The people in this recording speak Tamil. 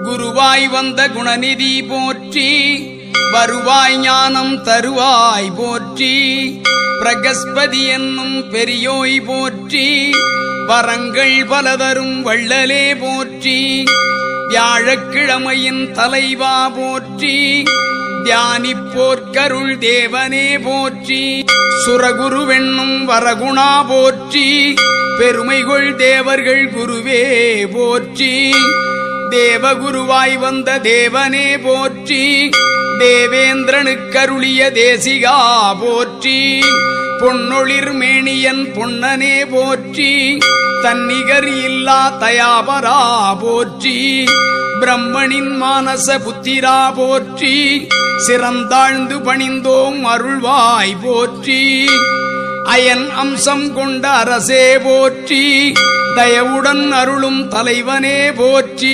குருவாய் வந்த குணநிதி போற்றி, வருவாய் ஞானம் தருவாய் போற்றி, பிரகஸ்பதி என்னும் பெரியோய் போற்றி, வரங்கள் பலதரும் வள்ளலே போற்றி, வியாழக்கிழமையின் தலைவா போற்றி, தியானிப்போர்க்கருள் தேவனே போற்றி, சுரகுருவென்னும் வரகுணா போற்றி, பெருமைகொள் தேவர்கள் குருவே போற்றி, தேவகுருவாய் வந்த தேவனே போற்றி, தேவேந்திரனுக்கருளிய தேசிகா போற்றி, பொன்னொளிர் மேனியன் பொன்னனே போற்றி, தன்னிகர் இல்லா தயாபரா போற்றி, பிரம்மனின் மானச புத்திரா போற்றி, சிறந்தாழ்ந்து பணிந்தோம் அருள்வாய் போற்றி, அயன் அம்சம் கொண்ட அரசே போற்றி, தயவுடன் அருளும் தலைவனே போற்றி.